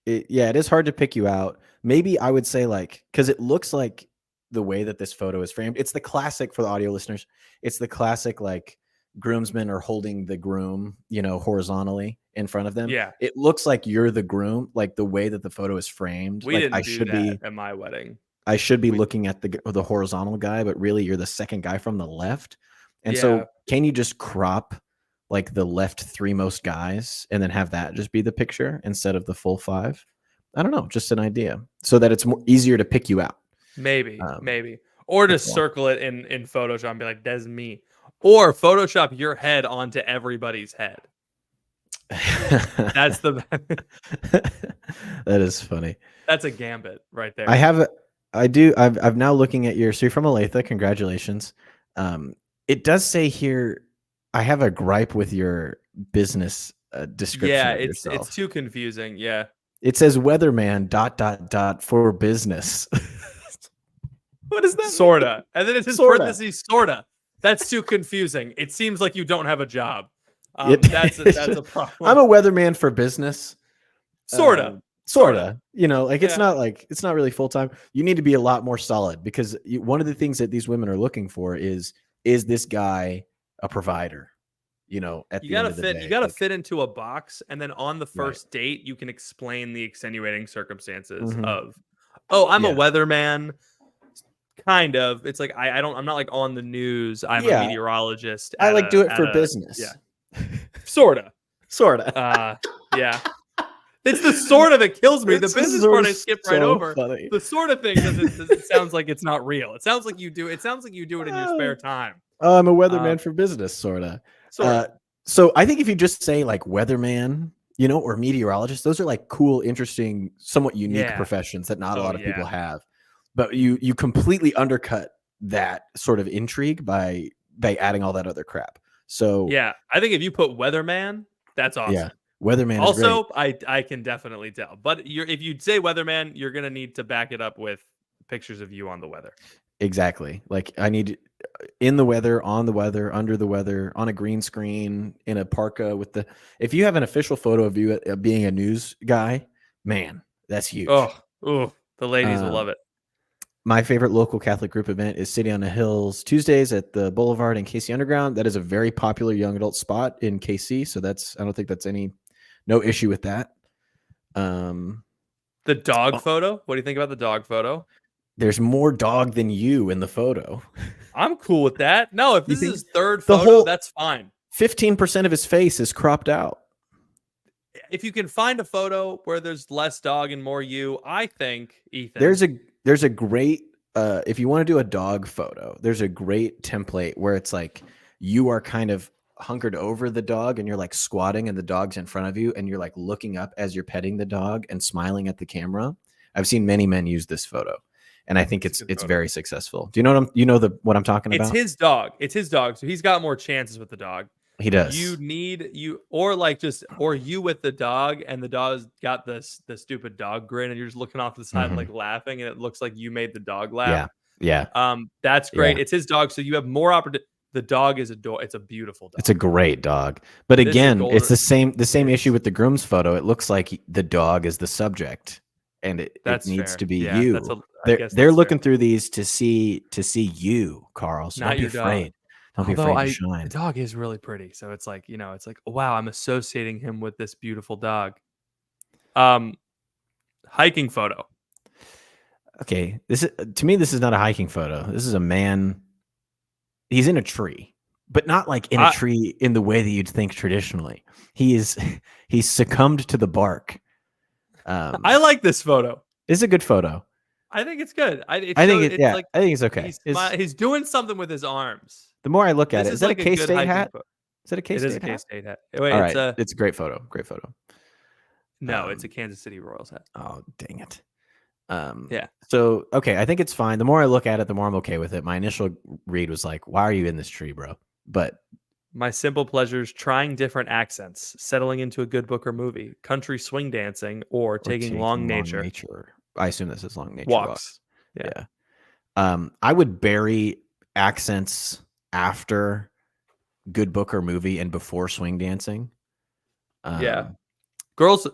it is hard to pick you out. Maybe I would say like, because it looks like the way that this photo is framed. It's the classic for the audio listeners. It's the classic like groomsmen are holding the groom, horizontally in front of them. Yeah, it looks like you're the groom, like the way that the photo is framed. We didn't do that at my wedding. I should be looking at the horizontal guy, but really you're the second guy from the left. And so can you just crop like the left 3 most guys and then have that just be the picture instead of the full 5? I don't know, just an idea so that it's easier to pick you out. Maybe. Or just circle it in Photoshop and be like, that's me. Or Photoshop your head onto everybody's head. That's that is funny. That's a gambit right there. I've now looking at so you're from Olathe. Congratulations. It does say here, I have a gripe with your business description. Yeah, it's too confusing. Yeah. It says weatherman ... for business. What is that? Sorta. And then it says parentheses sorta. That's too confusing. It seems like you don't have a job. That's a problem. I'm a weatherman for business. Sorta. It's not really full time. You need to be a lot more solid because one of the things that these women are looking for is this guy a provider? At the end of the day, you gotta fit into a box, and then on the first date, you can explain the extenuating circumstances of, I'm a weatherman. Kind of. It's like I'm not like on the news. I'm a meteorologist. I do it for business. Yeah. Sorta. Yeah. It's the sorta that kills me. The business part I skipped right over. Funny. The sorta thing doesn't sounds like it's not real. It sounds like you do. It sounds like you do it in your spare time. Oh, I'm a weatherman for business, sorta. So I think if you just say like weatherman, or meteorologist, those are like cool, interesting, somewhat unique professions that not a lot of people have. But you completely undercut that sort of intrigue by adding all that other crap. So yeah, I think if you put weatherman, that's awesome. Yeah, weatherman. Also, I can definitely tell. But if you say weatherman, you're gonna need to back it up with pictures of you on the weather. Exactly. Like I need in the weather, on the weather, under the weather, on a green screen, in a parka with if you have an official photo of you being a news guy, man, that's huge. Oh, the ladies will love it. My favorite local Catholic group event is City on the Hills Tuesdays at the Boulevard in KC Underground. That is a very popular young adult spot in KC. So I don't think that's no issue with that. The dog photo. What do you think about the dog photo? There's more dog than you in the photo. I'm cool with that. No, if this is his third photo, that's fine. 15% of his face is cropped out. If you can find a photo where there's less dog and more you, I think, Ethan. There's a great, if you want to do a dog photo, there's a great template where it's like you are kind of hunkered over the dog and you're like squatting and the dog's in front of you and you're like looking up as you're petting the dog and smiling at the camera. I've seen many men use this photo. And I think it's very successful. Do you know what I'm talking about? It's his dog. So he's got more chances with the dog. He does. You with the dog, and the dog's got the stupid dog grin, and you're just looking off to the side like laughing, and it looks like you made the dog laugh. Yeah. That's great. Yeah. It's his dog, so you have more opportunity. The dog is it's a beautiful dog. It's a great dog. But again, it's the same issue with the groom's photo. It looks like the dog is the subject, and it needs to be you. They're looking through these to see you, Carl. So don't be afraid. Don't be afraid to shine. The dog is really pretty, so it's like wow, I'm associating him with this beautiful dog. Hiking photo. Okay, to me this is not a hiking photo. This is a man. He's in a tree, but not like in a tree in the way that you'd think traditionally. He's succumbed to the bark. I like this photo. It's a good photo. I think it's good. I think it's okay. He's doing something with his arms. The more I look at it, is that a K-State hat? Is it a It is a K-State hat? K-State hat. Wait, All it's right. a It's a great photo. Great photo. no, it's a Kansas City Royals hat. Oh, dang it. Yeah. So, okay, I think it's fine. The more I look at it, the more I'm okay with it. My initial read was like, why are you in this tree, bro? But My simple pleasures: trying different accents, settling into a good book or movie, country swing dancing, or taking long nature I assume this is long nature walks. Yeah. I would bury accents after good book or movie and before swing dancing. Yeah.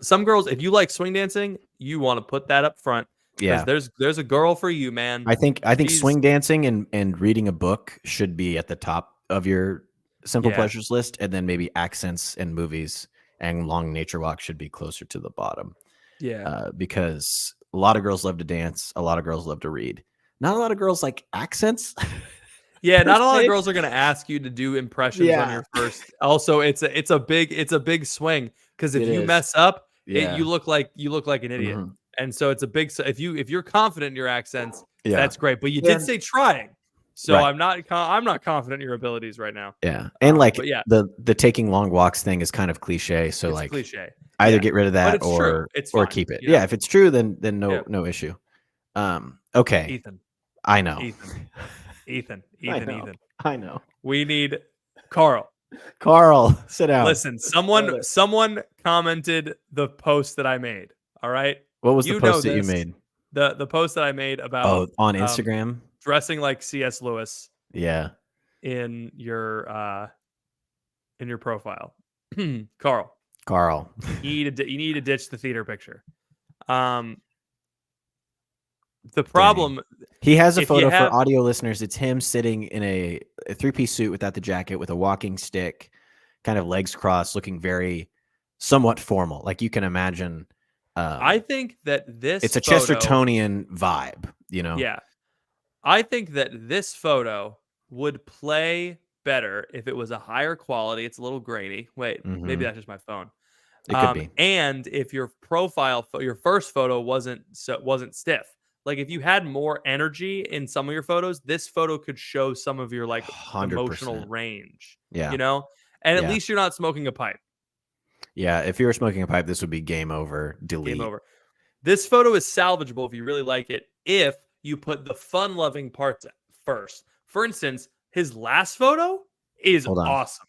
Some girls, if you like swing dancing, you want to put that up front. Yeah. There's a girl for you, man. I think swing dancing and reading a book should be at the top of your simple pleasures list, and then maybe accents and movies and long nature walk should be closer to the bottom. Yeah. Because a lot of girls love to dance, a lot of girls love to read. Not a lot of girls like accents. Yeah, not a lot of girls are going to ask you to do impressions on your first. Also, it's a big swing, because if you mess up, you look like an idiot. Mm-hmm. And so it's a big, if you're confident in your accents, that's great. But you did say trying. So right. I'm not confident in your abilities right now. Yeah. And the taking long walks thing is kind of cliche, so it's cliche. Either get rid of that or keep it. Yeah, if it's true, then no issue. Okay. Ethan. I know. Ethan. I know. We need Carl. Carl, sit down. Listen, someone commented the post that I made. All right. What was the post that you made? The post that I made about on Instagram, dressing like C.S. Lewis. Yeah. In your profile, Carl. You need to ditch the theater picture. The problem. He has a photo for audio listeners. It's him sitting in a 3-piece suit without the jacket, with a walking stick, kind of legs crossed, looking very somewhat formal. Like you can imagine. I think that it's a Chestertonian vibe, you know? Yeah. I think that this photo would play better if it was a higher quality. It's a little grainy. Wait, maybe that's just my phone. It could be. And if your profile, your first photo wasn't stiff. Like if you had more energy in some of your photos, this photo could show some of your 100%. Emotional range. Yeah. You know? And at least you're not smoking a pipe. Yeah, if you were smoking a pipe, this would be game over. Delete. Game over. This photo is salvageable if you really like it, if you put the fun-loving parts first. For instance, his last photo is awesome.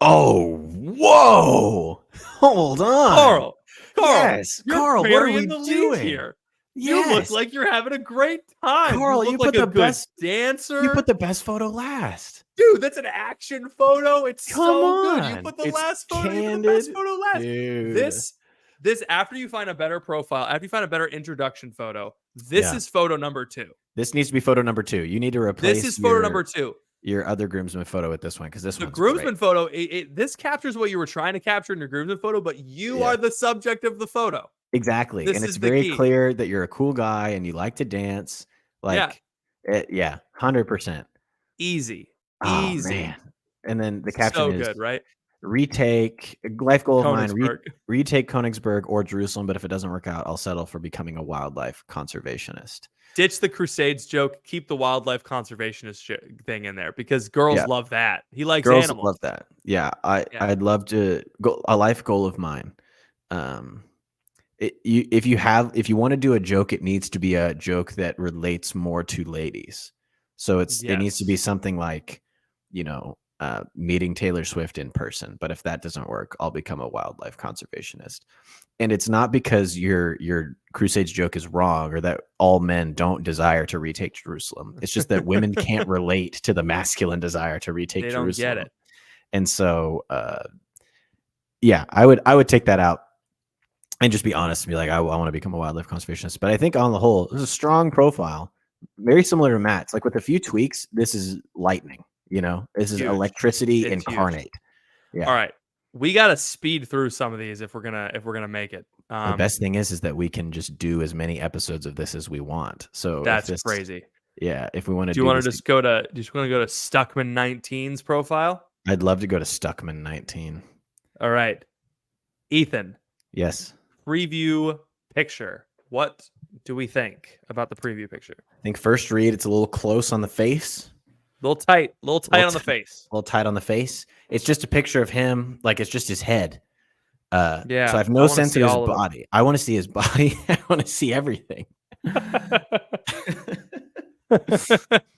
Oh, whoa! Hold on, Carl. Yes, Carl. What are we doing here? Yes. You look like you're having a great time. Carl, you look like a good dancer. You put the best photo last. Dude, that's an action photo. It's good. You put the last photo. You put the best photo last. Dude. This after you find a better profile, after you find a better introduction photo, this is photo number 2. This needs to be photo number 2. You need to replace. This is photo number 2. Your other groomsman photo with this one, because this the groomsman photo. This captures what you were trying to capture in your groomsman photo, but you are the subject of the photo. Exactly, and it's very clear that you're a cool guy and you like to dance. 100%. Easy. Man. And then the caption is good, right? Retake life goal of mine. Retake Königsberg or Jerusalem, but if it doesn't work out, I'll settle for becoming a wildlife conservationist. Ditch the Crusades joke. Keep the wildlife conservationist thing in there, because girls love that. He likes girls animals. Love that. Yeah, I'd love to go. A life goal of mine. If you want to do a joke, it needs to be a joke that relates more to ladies. So it needs to be something like, meeting Taylor Swift in person. But if that doesn't work, I'll become a wildlife conservationist. And it's not because your Crusades joke is wrong or that all men don't desire to retake Jerusalem. It's just that women can't relate to the masculine desire to retake Jerusalem. They don't get it. And so, I would take that out and just be honest and be like, I want to become a wildlife conservationist. But I think on the whole, this is a strong profile, very similar to Matt's. Like with a few tweaks, this is lightning. This is electricity incarnate. Yeah. All right. We got to speed through some of these if we're gonna make it. The best thing is that we can just do as many episodes of this as we want. So that's crazy. Yeah, if we want to, do you want to just go to Stuckman 19's profile? I'd love to go to Stuckman 19. All right, Ethan. Yes. Preview picture. What do we think about the preview picture? I think first read, it's a little close on the face. Little tight on the face. A little tight on the face. It's just a picture of him, like it's just his head. So Yeah, I have no I wanna sense see of his all of it. body. I want to see his body. I want to see everything. I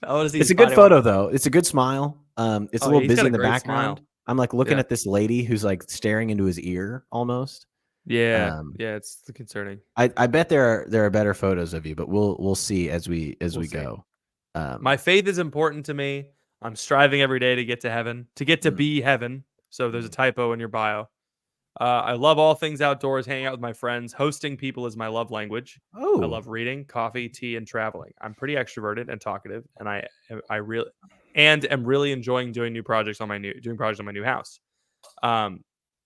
wanna see It's his a good body. photo though. It's a good smile. It's a Oh, little he's busy got a in the great background. smile. I'm like looking Yeah. at this lady who's like staring into his ear almost. Yeah, Um, yeah, it's concerning. I bet there are better photos of you, but we'll see as we We'll see. go. My faith is important to me. I'm striving every day to get to heaven, to get to Mm. be heaven. So there's a typo in your bio. I love all things outdoors, hanging out with my friends. Hosting people is my love language. I Oh, love reading, coffee, tea, and traveling. I'm pretty extroverted and talkative, and I really am really enjoying doing projects on my new house.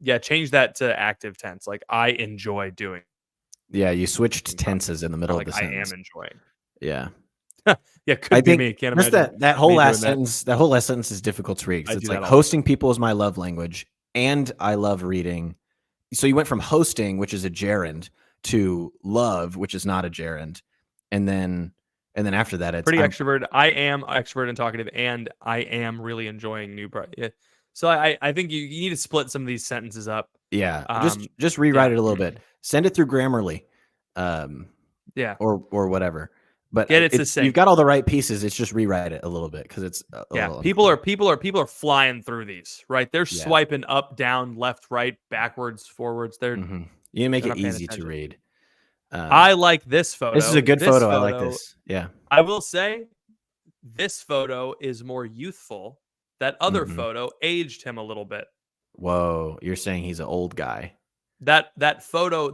Yeah, change that to active tense. Like I enjoy doing. yeah, you switched Projects, tenses in the middle not of the like I am sentence. enjoying. Yeah. Yeah, I could be think me. Can't just imagine that whole me last doing that. sentence. That whole last sentence is difficult to read I because it's do like that all the hosting people is my love language, and I love reading. So you went from hosting, which is a gerund, to love, which is not a gerund, and then after that, it's Pretty extroverted. I am extrovert and talkative, and I am really enjoying yeah. So I think you need to split some of these sentences up. yeah. Um, Just rewrite yeah, it a little bit. Send it through Grammarly, yeah. or whatever. But Get it you've succinct. got all the right pieces. It's just rewrite it a little bit because it's a Yeah. little People unclear. are flying through these, right? They're Yeah. swiping up, down, left, right, backwards, forwards. They're Mhm. You make they're it not paying easy to attention. read. I like this photo. This is a good This photo. I like this. Yeah. I will say, this photo is more youthful. That other Mhm. photo aged him a little bit. Whoa, you're saying he's an old guy. That photo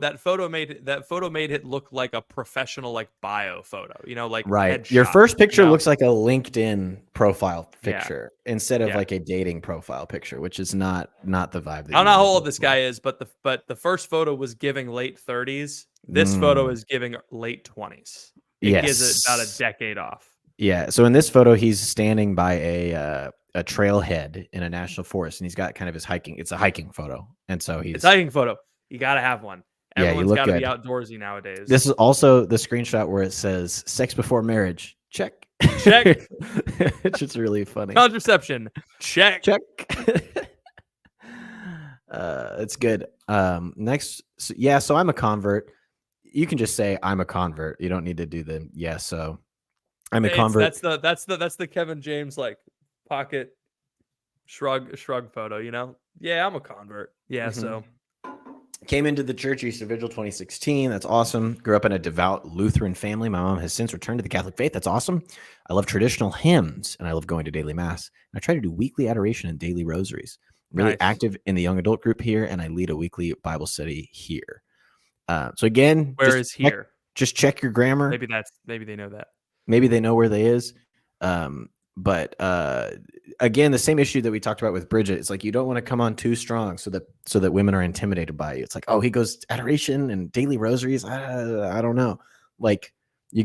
made it look like a professional like bio photo, like Right. headshot. Your first picture looks like a LinkedIn profile Yeah. picture instead of Yeah. like a dating profile picture, which is not the vibe that I don't know you how wanna old go this for. guy is, but the first photo was giving late 30s. This photo is giving late 20s. It gives it about a Yes. decade off. Yeah. So in this photo, he's standing by a trailhead in a national forest, and he's got kind of his hiking. It's a hiking photo, and so It's a hiking photo. You gotta have one. Yeah, you Everyone's look gotta be good. outdoorsy nowadays. This is also the screenshot where it says "sex before marriage." Check. Check. It's just really funny. Contraception. Check. Check. It's good. Next, so I'm a convert. You can just say I'm a convert. You don't need to do the so I'm a convert. That's the Kevin James like pocket shrug photo, Yeah, I'm a convert. Yeah, so Came into the church Easter Vigil 2016. That's awesome. Grew up in a devout Lutheran family. My mom has since returned to the Catholic faith. That's awesome. I love traditional hymns, and I love going to daily mass. And I try to do weekly adoration and daily rosaries. Really nice. active in the young adult group here, and I lead a weekly Bible study here. So again, where is here? Just check your grammar. Maybe they know that. Maybe they know where they is. But again, the same issue that we talked about with Bridget. It's like you don't want to come on too strong so that women are intimidated by you. It's like, oh, he goes adoration and daily rosaries. I don't know. Like you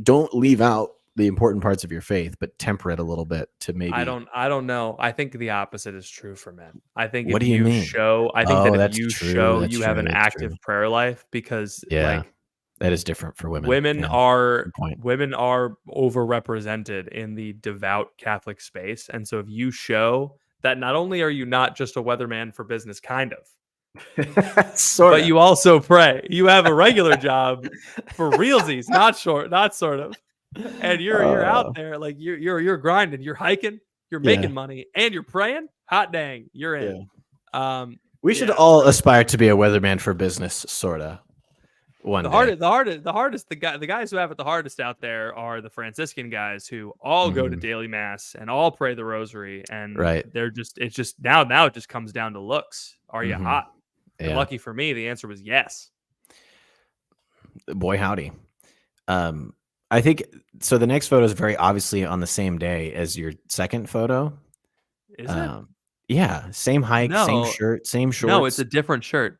don't leave out the important parts of your faith, but temper it a little bit to maybe. I don't know. I think the opposite is true for men. I think what do you mean? I think that if you true. show That's you true. have an That's active true. prayer life, because that is different for women. Women are overrepresented in the devout Catholic space. And so if you show that not only are you not just a weatherman for business, kind of, but you also pray. You have a regular job for realsies, not sort of. And you're out there like you're grinding, you're hiking, you're making money, and you're praying. Hot dang, you're in. Yeah. We should all aspire to be a weatherman for business, sorta. The guys who have it the hardest out there are the Franciscan guys who all go to daily mass and all pray the rosary, and it's just now it just comes down to looks. Are you hot? And lucky for me, the answer was yes. Boy howdy. I think so. The next photo is very obviously on the same day as your second photo. Is it? Yeah, same hike, same shirt, same shorts. No, it's a different shirt.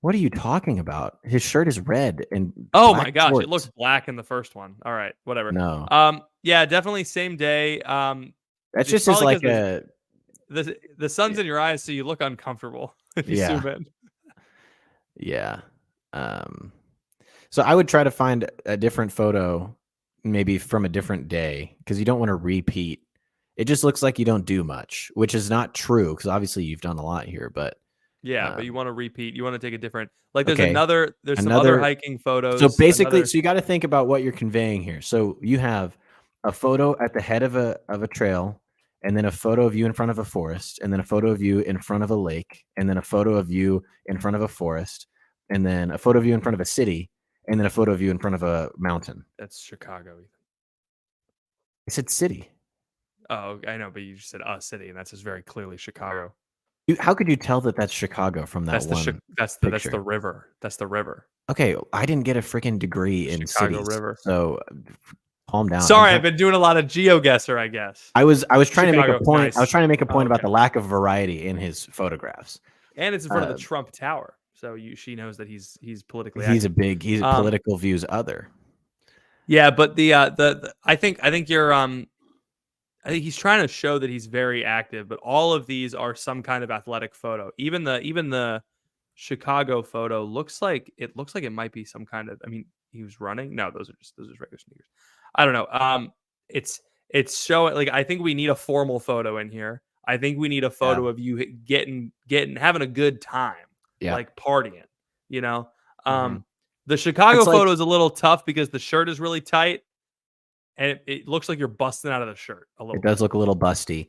What are you talking about? His shirt is red and oh my gosh, shorts. It looks black in the first one. All right, whatever. No. Yeah, definitely same day. That's just as like the sun's in your eyes, so you look uncomfortable if you zoom in. Yeah. So I would try to find a different photo, maybe from a different day, because you don't want to repeat. It just looks like you don't do much, which is not true because obviously you've done a lot here. But Yeah, but you want to repeat. You want to take a different. Like there's okay, There's some other hiking photos. So basically, so you got to think about what you're conveying here. So you have a photo at the head of a trail, and then a photo of you in front of a forest, and then a photo of you in front of a lake, and then a photo of you in front of a forest, and then a photo of you in front of a city, and then a photo of you in front of a mountain. That's Chicago. I said city. Oh, I know, but you just said a city, and that's just very clearly Chicago. How could you tell that that's Chicago from that one? That's the river. That's the river. Okay, I didn't get a freaking degree in Chicago cities, river. So calm down. Sorry, I've been doing a lot of GeoGuessr, I guess. I was trying to make a point. Nice. I was trying to make a point about the lack of variety in his photographs. And it's in front of the Trump Tower, so she knows that he's politically. He's a political views other. Yeah, but I think you're I think he's trying to show that he's very active, but all of these are some kind of athletic photo. Even the Chicago photo looks like it might be some kind of. I mean, he was running. No, those are regular sneakers. I don't know. It's showing like I think we need a formal photo in here. I think we need a photo of you getting having a good time, like partying. You know, the Chicago photo is a little tough because the shirt is really tight. And it looks like you're busting out of the shirt a little. It does look a little busty.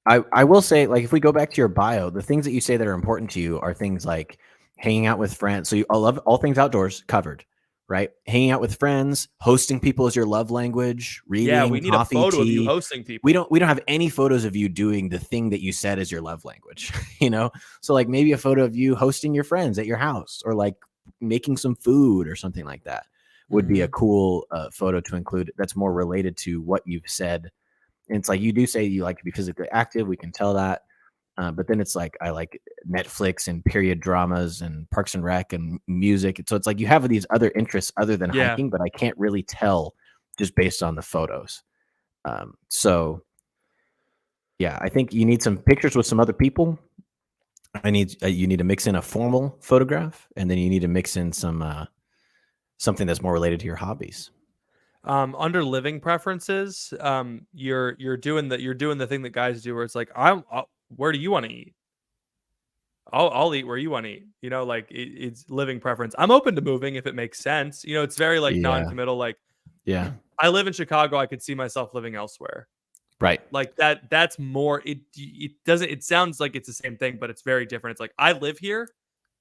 I will say, like, if we go back to your bio, the things that you say that are important to you are things like hanging out with friends. So I love all things outdoors covered, right? Hanging out with friends, hosting people is your love language. Reading, yeah, we need coffee, a photo tea. of you hosting people. We don't have any photos of you doing the thing that you said is your love language. You know, so like maybe a photo of you hosting your friends at your house or like making some food or something like that. Would be a cool photo to include that's more related to what you've said. And it's like you do say you like to be physically active. We can tell that. But then it's like I like Netflix and period dramas and Parks and Rec and music. So it's like you have these other interests other than hiking, but I can't really tell just based on the photos. So, yeah, I think you need some pictures with some other people. You need to mix in a formal photograph, and then you need to mix in some something that's more related to your hobbies. Under living preferences, you're doing the thing that guys do where it's like, where do you want to eat? I'll eat where you want to eat. You know, like it's living preference. I'm open to moving if it makes sense. You know, it's very like non-committal. Like, I live in Chicago. I could see myself living elsewhere. Right. Like that's more. It doesn't. It sounds like it's the same thing, but it's very different. It's like I live here.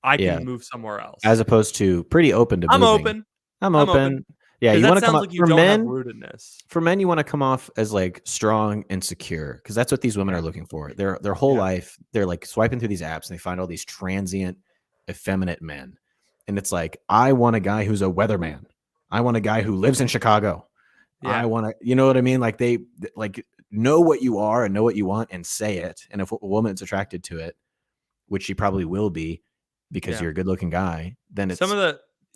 I can move somewhere else. As opposed to pretty open to moving. I'm open. Yeah, you want to come off for men. For men, you want to come off as like strong and secure because that's what these women are looking for. Their whole life, they're like swiping through these apps and they find all these transient, effeminate men, and it's like I want a guy who's a weatherman. I want a guy who lives in Chicago. Yeah. I want to, you know what I mean? Like they like know what you are and know what you want and say it. And if a woman's attracted to it, which she probably will be because you're a good-looking guy, then it's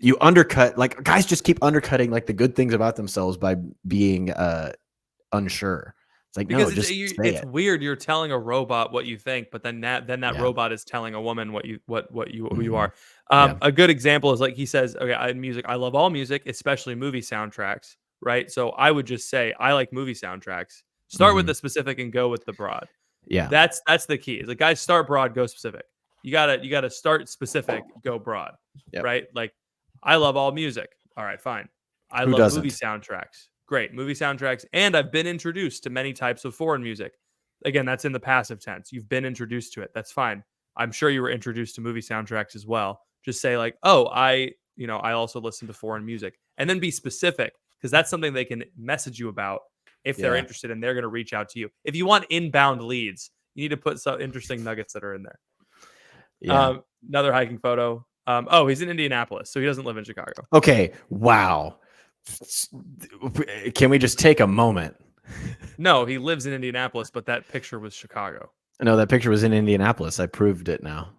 you undercut, like guys just keep undercutting like the good things about themselves by being unsure. It's like, because it's weird. You're telling a robot what you think, but then that robot is telling a woman what you are. A good example is like he says, okay, music. I love all music, especially movie soundtracks. Right. So I would just say I like movie soundtracks. Start with the specific and go with the broad. Yeah. That's the key. Is like guys start broad, go specific. You gotta start specific, go broad. Yep. Right. Like I love all music. All right, fine. I love movie soundtracks. Great. Movie soundtracks. And I've been introduced to many types of foreign music. Again, that's in the passive tense. You've been introduced to it. That's fine. I'm sure you were introduced to movie soundtracks as well. Just say like, oh, I also listen to foreign music. And then be specific because that's something they can message you about if they're interested and they're going to reach out to you. If you want inbound leads, you need to put some interesting nuggets that are in there. Yeah. Another hiking photo. He's in Indianapolis, so he doesn't live in Chicago. Okay. Wow. Can we just take a moment? No, he lives in Indianapolis, but that picture was Chicago. No, that picture was in Indianapolis. I proved it now.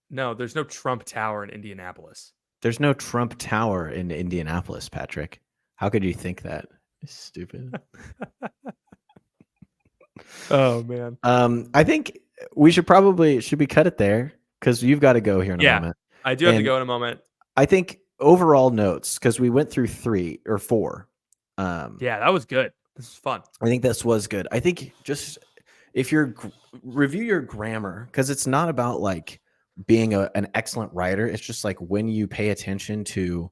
No, there's no Trump Tower in Indianapolis. There's no Trump Tower in Indianapolis, Patrick. How could you think that? Stupid. Oh, man. I think we should we cut it there because you've got to go here in a moment. I do have to go in a moment. I think overall notes, because we went through 3 or 4. Yeah, that was good. This is fun. I think this was good. I think just review your grammar, because it's not about like being an excellent writer. It's just like when you pay attention to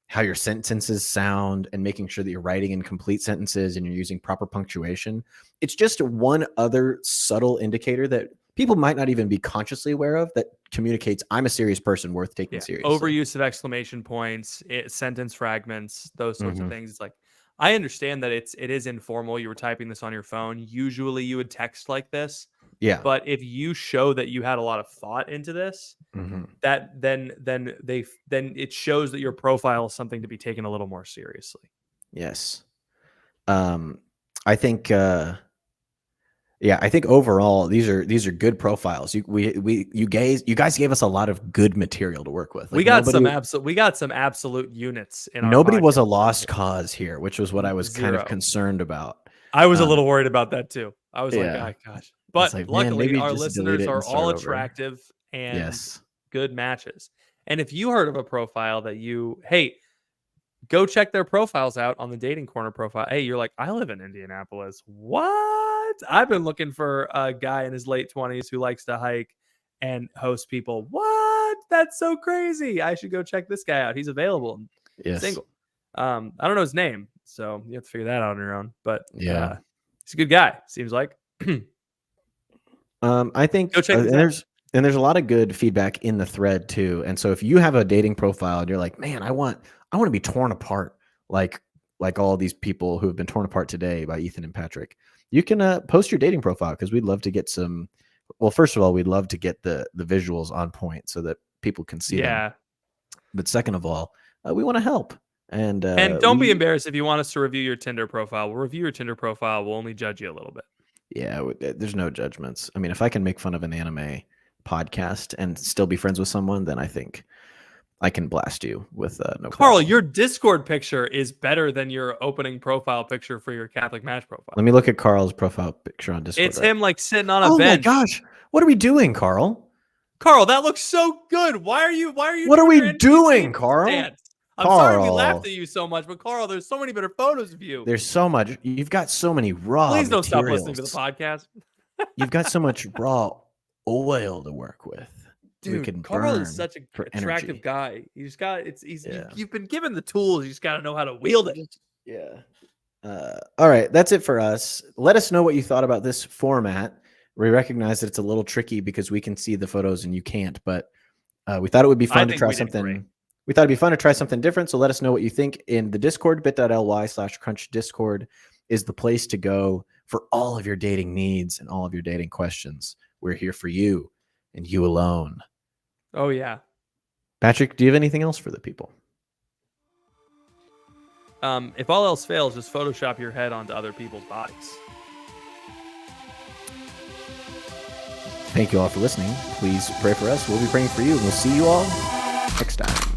how your sentences sound and making sure that you're writing in complete sentences and you're using proper punctuation. It's just one other subtle indicator that people might not even be consciously aware of that communicates I'm a serious person worth taking seriously. Overuse of exclamation points, sentence fragments, those sorts of things. It's like, I understand that it is informal. You were typing this on your phone. Usually you would text like this. Yeah. But if you show that you had a lot of thought into this, that then it shows that your profile is something to be taken a little more seriously. Yes. I think I think overall these are good profiles. You guys gave us a lot of good material to work with. Like we got some absolute units in our nobody podcast. Was a lost cause here, which was what I was kind of concerned about. I was a little worried about that too. I was like, oh, gosh. But like, luckily our listeners are all attractive and good matches. And if you heard of a profile that go check their profiles out on the Dating Corner profile. Hey, you're like, I live in Indianapolis. What? I've been looking for a guy in his late 20s who likes to hike and host people. What? That's so crazy. I should go check this guy out. He's available and single. I don't know his name, so you have to figure that out on your own. But he's a good guy, seems like. I think there's a lot of good feedback in the thread too. And so if you have a dating profile and you're like, man, I want to be torn apart like all these people who have been torn apart today by Ethan and Patrick, you can post your dating profile, because we'd love to get some. Well, first of all, we'd love to get the visuals on point so that people can see them. But second of all, we want to help. And don't be embarrassed if you want us to review your Tinder profile. We'll review your Tinder profile. We'll only judge you a little bit. Yeah, there's no judgments. I mean, if I can make fun of an anime podcast and still be friends with someone, then I think I can blast you with no Carl, problem. your Discord picture is better than your opening profile picture for your Catholic Match profile. Let me look at Carl's profile picture on Discord. It's him like sitting on a bench. Oh my gosh. What are we doing, Carl? Carl, that looks so good. Why are you What are we doing, Carl? Dance? I'm sorry we laughed at you so much, but Carl, there's so many better photos of you. There's so much. You've got so many raw Please don't materials. stop listening to the podcast. You've got so much raw oil to work with. Dude, Carl is such an attractive guy. You've been given the tools. You just got to know how to wield it. Yeah. All right. That's it for us. Let us know what you thought about this format. We recognize that it's a little tricky because we can see the photos and you can't, but we thought it would be fun to try something. We thought it'd be fun to try something different. So let us know what you think in the Discord. bit.ly/crunch Discord is the place to go for all of your dating needs and all of your dating questions. We're here for you and you alone. Oh, yeah. Patrick, do you have anything else for the people? If all else fails, just Photoshop your head onto other people's bodies. Thank you all for listening. Please pray for us. We'll be praying for you, and we'll see you all next time.